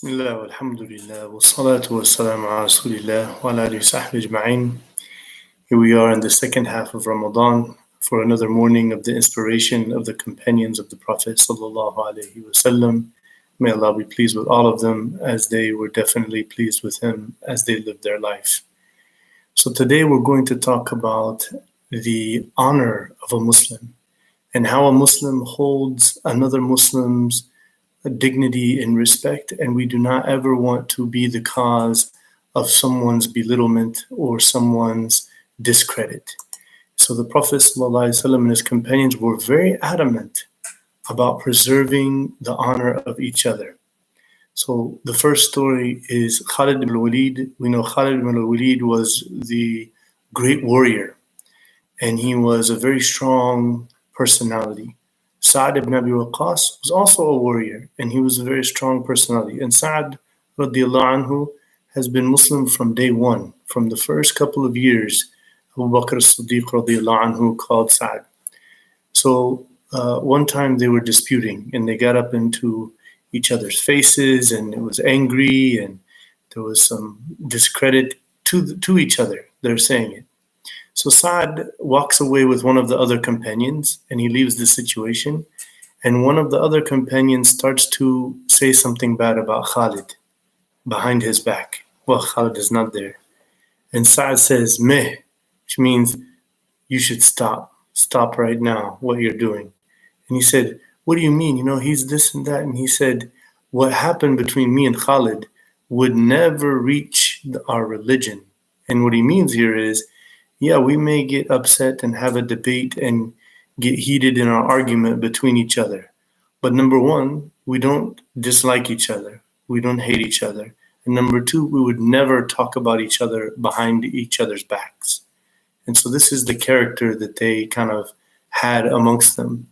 بسم الله والحمد لله والصلاة والسلام على رسول الله وعلى آله وصحبه أجمعين. Here we are in the second half of Ramadan for another morning of the inspiration of the companions of the Prophet sallallahu alaihi wasallam. May Allah be pleased with all of them as they were definitely pleased with him as they lived their life. So today we're going to talk about the honor of a Muslim and how a Muslim holds another Muslim's dignity and respect, and we do not ever want to be the cause of someone's belittlement or someone's discredit. So the Prophet ﷺ and his companions were very adamant about preserving the honor of each other. So the first story is Khalid ibn al-Walid. We know Khalid ibn al-Walid was the great warrior, and he was a very strong personality. Sa'd ibn Abi Waqqas was also a warrior, and he was a very strong personality. And Sa'd radiallahu anhu has been Muslim from day one. From the first couple of years, Abu Bakr as-Siddiq radiallahu anhu called Sa'd. So one time they were disputing, and they got up into each other's faces, and it was angry, and there was some discredit to each other. They're saying it. So Sa'd walks away with one of the other companions, and he leaves the situation. And one of the other companions starts to say something bad about Khalid behind his back. Well, Khalid is not there. And Sa'd says, meh, which means you should stop. Stop right now what you're doing. And he said, what do you mean? You know, he's this and that. And he said, what happened between me and Khalid would never reach our religion. And what he means here is, yeah, we may get upset and have a debate and get heated in our argument between each other. But number one, we don't dislike each other. We don't hate each other. And number two, we would never talk about each other behind each other's backs. And so this is the character that they kind of had amongst them.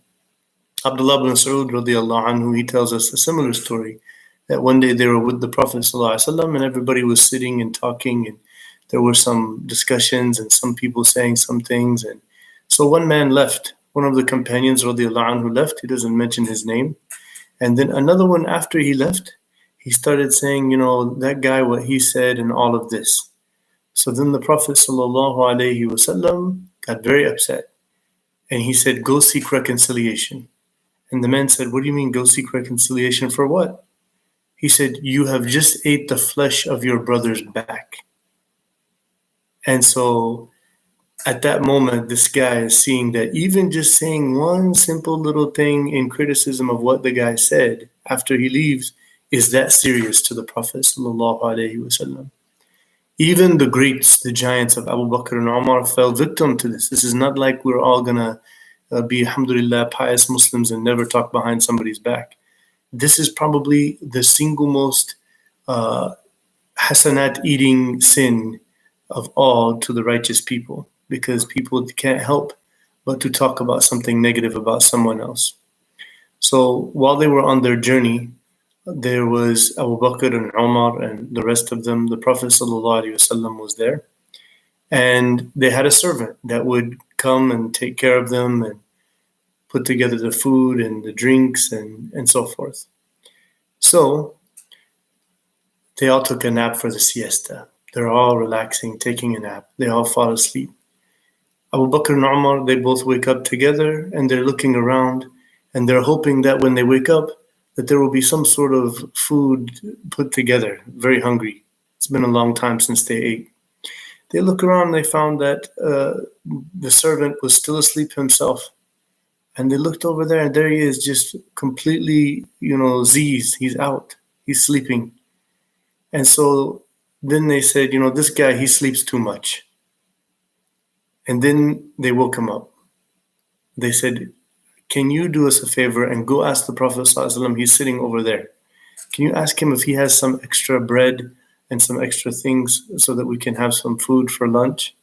Abdullah ibn Mas'ud radiallahu anhu, he tells us a similar story, that one day they were with the Prophet sallallahu alaihi wasallam, and everybody was sitting and talking, and there were some discussions and some people saying some things. And so one man left. One of the companions, radiallahu anhu, left. He doesn't mention his name. And then another one, after he left, he started saying, you know, that guy, what he said and all of this. So then the Prophet sallallahu alaihi wasallam got very upset. And he said, go seek reconciliation. And the man said, what do you mean go seek reconciliation for what? He said, you have just ate the flesh of your brother's back. And so at that moment, this guy is seeing that even just saying one simple little thing in criticism of what the guy said after he leaves is that serious to the Prophet sallallahu alaihi wasallam. Even the greats, the giants of Abu Bakr and Umar fell victim to this. This is not like we're all going to be, alhamdulillah, pious Muslims and never talk behind somebody's back. This is probably the single most hasanat eating sin of all to the righteous people, because people can't help but to talk about something negative about someone else. So while they were on their journey, there was Abu Bakr and Umar and the rest of them. The Prophet ﷺ was there, and they had a servant that would come and take care of them and put together the food and the drinks and so forth. So they all took a nap for the siesta. They're all relaxing, taking a nap. They all fall asleep. Abu Bakr and Umar, they both wake up together, and they're looking around, and they're hoping that when they wake up, that there will be some sort of food put together. Very hungry. It's been a long time since they ate. They look around, they found that the servant was still asleep himself. And they looked over there, and there he is, just completely, zized. He's out. He's sleeping. And so then they said, this guy, he sleeps too much. And then they woke him up. They said, can you do us a favor and go ask the Prophet ﷺ, he's sitting over there. Can you ask him if he has some extra bread and some extra things so that we can have some food for lunch?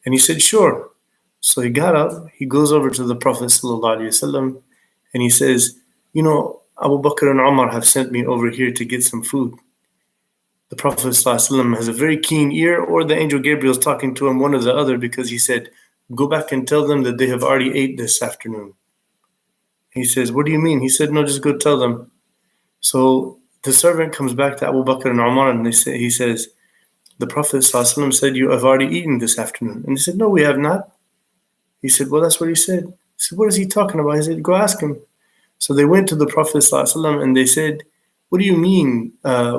And he said, sure. So he got up, he goes over to the Prophet ﷺ, and he says, Abu Bakr and Umar have sent me over here to get some food. The Prophet ﷺ has a very keen ear, or the angel Gabriel is talking to him, one or the other, because he said, go back and tell them that they have already ate this afternoon. He says, what do you mean? He said, no, just go tell them. So the servant comes back to Abu Bakr and Umar, and he says, the Prophet ﷺ said, you have already eaten this afternoon. And they said, no, we have not. He said, well, that's what he said. He said, what is he talking about? He said, go ask him. So they went to the Prophet ﷺ and they said, what do you mean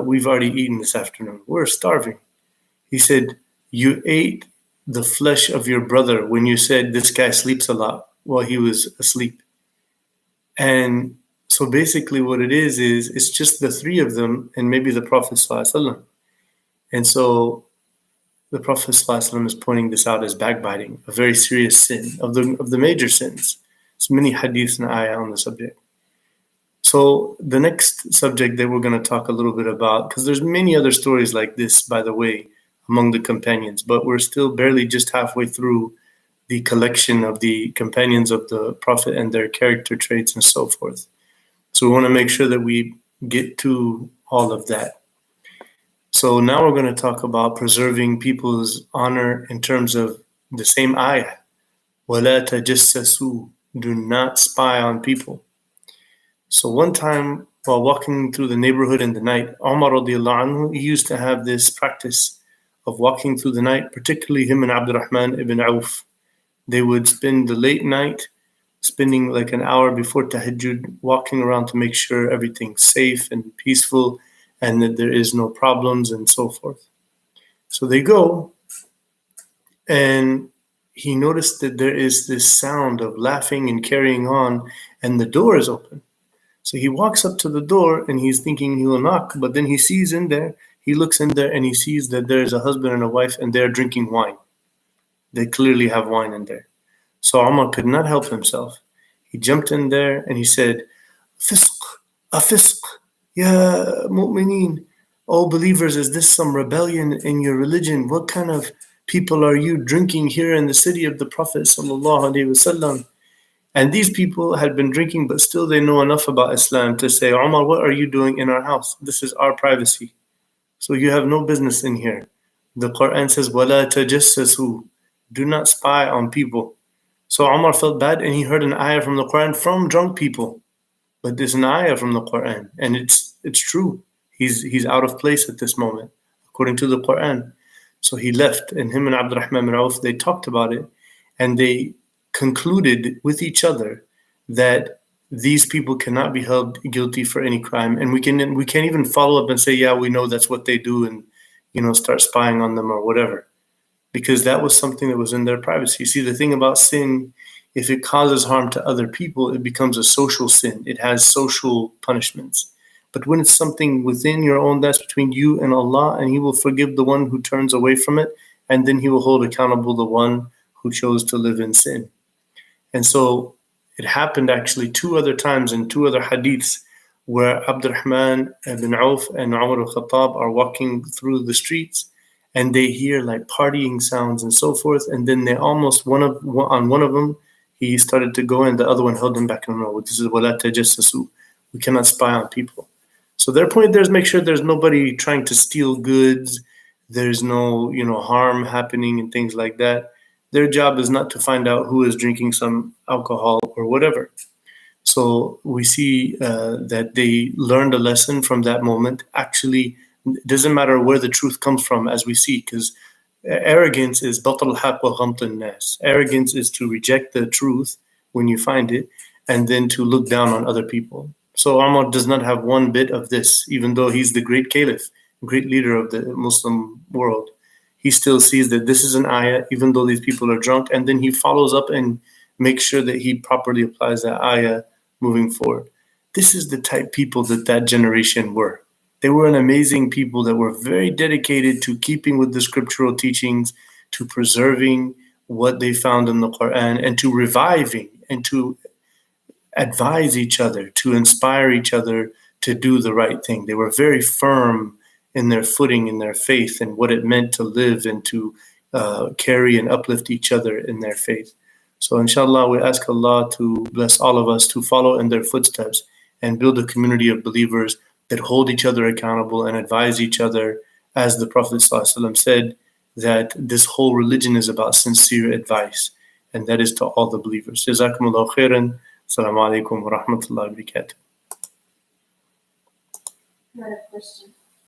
we've already eaten this afternoon? We're starving. He said, you ate the flesh of your brother when you said this guy sleeps a lot while he was asleep. And so basically what it is it's just the three of them and maybe the Prophet ﷺ. And so the Prophet ﷺ is pointing this out as backbiting, a very serious sin, of the major sins. There's many hadiths and ayah on the subject. So the next subject that we're going to talk a little bit about, because there's many other stories like this, by the way, among the companions, but we're still barely just halfway through the collection of the companions of the Prophet and their character traits and so forth. So we want to make sure that we get to all of that. So now we're going to talk about preserving people's honor in terms of the same ayah. وَلَا تَجَسَّسُوا, do not spy on people. So one time while walking through the neighborhood in the night, Umar radiallahu anhu, he used to have this practice of walking through the night, particularly him and Abdurrahman ibn Auf. They would spend the late night, spending like an hour before tahajjud, walking around to make sure everything's safe and peaceful and that there is no problems and so forth. So they go, and he noticed that there is this sound of laughing and carrying on, and the door is open. So he walks up to the door and he's thinking he will knock, but then he sees in there, he looks in there and he sees that there's a husband and a wife and they're drinking wine. They clearly have wine in there. So Umar could not help himself. He jumped in there and he said, Fisq, afisq, ya mu'mineen. Oh believers, is this some rebellion in your religion? What kind of people are you drinking here in the city of the Prophet sallallahu alaihi wasallam? And these people had been drinking, but still they know enough about Islam to say, Umar, what are you doing in our house? This is our privacy. So you have no business in here. The Quran says, وَلَا تَجَسَّسُوا, do not spy on people. So Umar felt bad and he heard an ayah from the Quran from drunk people. But there's an ayah from the Quran and it's true. He's out of place at this moment, according to the Quran. So he left, and him and Abdurrahman bin Auf, they talked about it, and they concluded with each other that these people cannot be held guilty for any crime, and we can't even follow up and say, yeah, we know that's what they do, and start spying on them or whatever, because that was something that was in their privacy. You see, the thing about sin, if it causes harm to other people, it becomes a social sin. It has social punishments. But when it's something within your own, that's between you and Allah, and He will forgive the one who turns away from it, and then He will hold accountable the one who chose to live in sin. And so it happened actually 2 other times in 2 other hadiths where Abdurrahman ibn Auf and Umar al-Khattab are walking through the streets and they hear like partying sounds and so forth. And then they almost, one of them, he started to go and the other one held him back. No, this is وَلَا تَجَسَّسُوا. We cannot spy on people. So their point there is make sure there's nobody trying to steal goods. There's no, harm happening and things like that. Their job is not to find out who is drinking some alcohol or whatever. So we see that they learned a lesson from that moment. Actually, it doesn't matter where the truth comes from, as we see, because arrogance is batal haq wa ghamtun nas. Arrogance is to reject the truth when you find it, and then to look down on other people. So Umar does not have one bit of this, even though he's the great caliph, great leader of the Muslim world. He still sees that this is an ayah, even though these people are drunk, and then he follows up and makes sure that he properly applies that ayah moving forward. This is the type people that generation were. They were an amazing people that were very dedicated to keeping with the scriptural teachings, to preserving what they found in the Quran, and to reviving and to advise each other, to inspire each other to do the right thing. They were very firm in their footing, in their faith, and what it meant to live and to carry and uplift each other in their faith. So inshallah, we ask Allah to bless all of us to follow in their footsteps and build a community of believers that hold each other accountable and advise each other, as the Prophet ﷺ said, that this whole religion is about sincere advice, and that is to all the believers. Jazakumullahu khairan. Assalamu alaikum wa rahmatullahi wa barakatuh. Not a question.